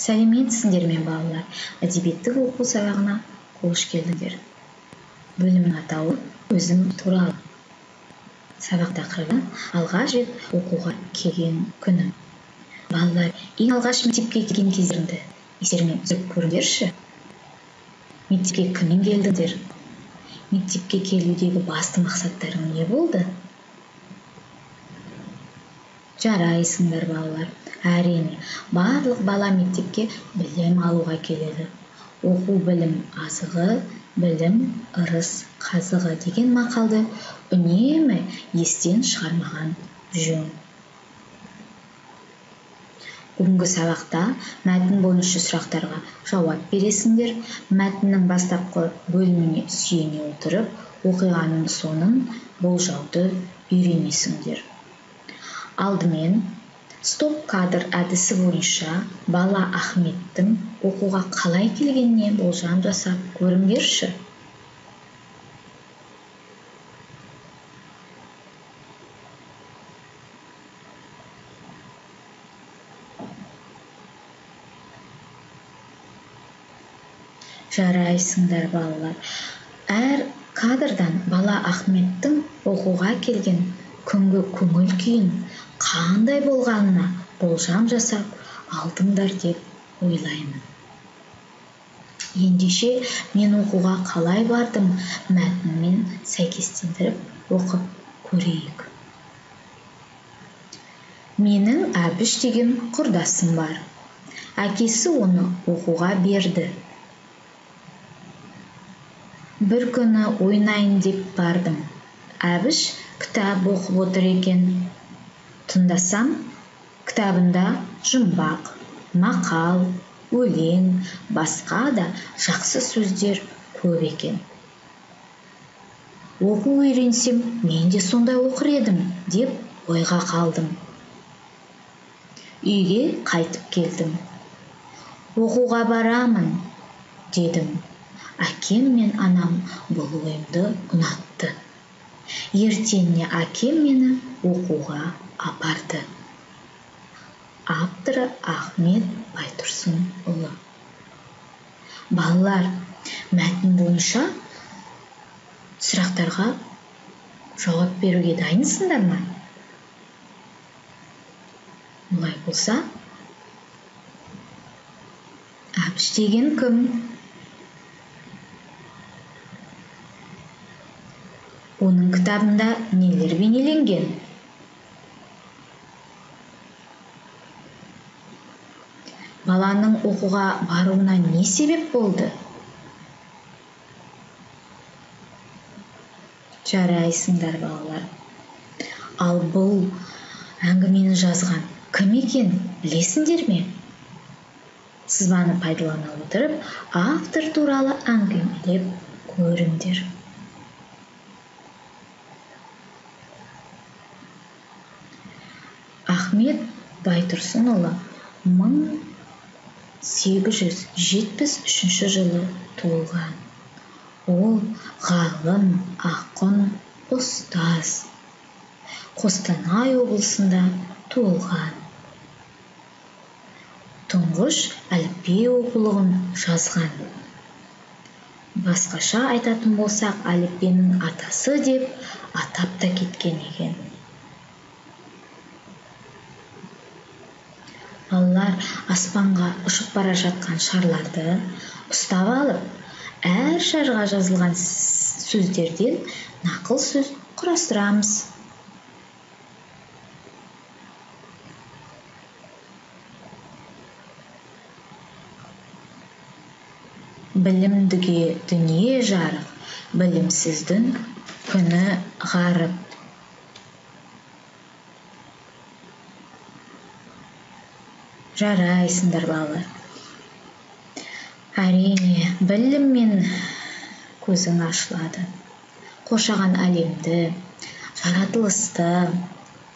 Сәлеметсіңдер ме балалар? Әдебиеттік оқу сабағына қош келдіңдер. Бөлімнің атауы өзім туралы. Сабақ тақырыбы алғаш рет оқуға келген күнім. Балалар, ең алғаш мектепке келген кездеріңді естеріңе түсіріп көріңдерші. Мектепке кіммен келдіңдер? Мектепке келудегі басты мақсаттарың не болды? Жарайсыңдар балалар. Әрине, барлық бала мектепке білім алуға келеді. Оқу білім азығы, білім ырыс қазығы деген мақалды үнемі естен шығармаған жөн. Бүгінгі сабақта мәтін бойынша сұрақтарға жауап бересіңдер. Мәтіннің бастапқы бөліміне сүйене отырып, оқиғаның соңын болжауды үйренесіңдер. Алдымен стоп-кадр әдісі бойынша бала Ахметтің оқуға қалай келгеніне болжам жасап көріңдерші. Жарайсыңдар балалар. Әр кадрдан бала Ахметтің оқуға келген күнгі көңіл күйін қандай болғанына болжам жасап алдыңдар деп ойлаймын. Ендеше мен оқуға қалай бардым мәтінмен сәйкестендіріп оқып көрейік. Менің Әбіш деген құрдасым бар. Әкесі оны оқуға берді. Бір күні ойнайын деп бардым. Әбіш кітап оқып отыр екен. Тыңдасам, кітабында жұмбақ, мақал, өлең, басқа да жақсы сөздер көп екен. Оқу үйренсем, мен де сондай оқыр едім деп ойға қалдым. Үйге қайтып келдім. Оқуға барамын, дедім. Әкем мен анам бұл ойымды ұнатты. Ертеңіне әкем мені оқуға апарды. Авторы Ахмет Байтұрсынұлы. Балалар, мәтін бойынша сұрақтарға жауап беруге дайынсыңдар ма? Олай болса, Әбіш деген кім? Оның кітабында нелер бейнеленген? Баланың оқуға баруына не себеп болды? Жарайсыңдар балалар. Ал бұл әңгімені жазған кім екен білесіңдер ме? Сызбаны пайдалана отырып, автор туралы әңгімелеп көріңдер. Ахмет Байтұрсынұлы 1873 жылы туылған. Ол ғалым, ақын, ұстаз. Қостанай облысында туылған. Тұңғыш әліпби оқулығын жазған. Басқаша айтатын болсақ, әліпбенің атасы деп атап та кеткен екен. Балалар аспанға ұшып бара жатқан шарларды ұстап алып, әр шарға жазылған сөздерден нақыл сөз құрастырамыз. Білімдіге дүние жарық, білімсіздің күні ғарып. Жарайсыңдар балалар. Әрине, біліммен көзің ашылады. Қоршаған әлемді, жаратылысты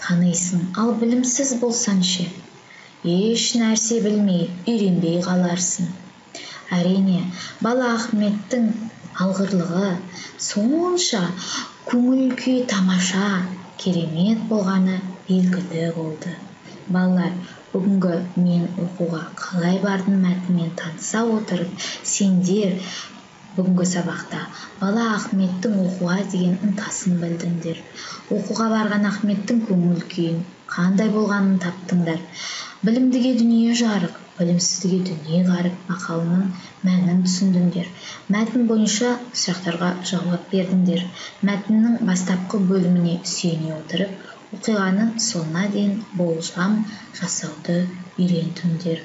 танисың. Ал білімсіз болсаң ше, еш нәрсе білмей, үйренбей қаларсың. Әрине, бала Ахметтің алғырлығы сонша көңіл күй тамаша, керемет болғаны белгілі болды. Балалар, бүгінгі мен оқуға қалай бардым мәтінмен таныса отырып, сендер бүгінгі сабақта бала Ахметтің оқуға деген ынтасын білдіңдер. Оқуға барған Ахметтің көңіл күйін қандай болғанын таптыңдар. Білімдіге дүние жарық, білімсіздіге дүние ғаріп мақалының мәнін түсіндіңдер. Мәтін бойынша сұрақтарға жауап бердіңдер. Мәтіннің бастапқы бөліміне сүйене отырып, оқиғаның соңына дейін болжам жасауды үйрендіңдер.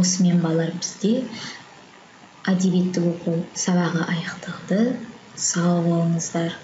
Осымен балалар, бізде әдебиеттік оқу сабағы аяқталды. Сау болыңыздар.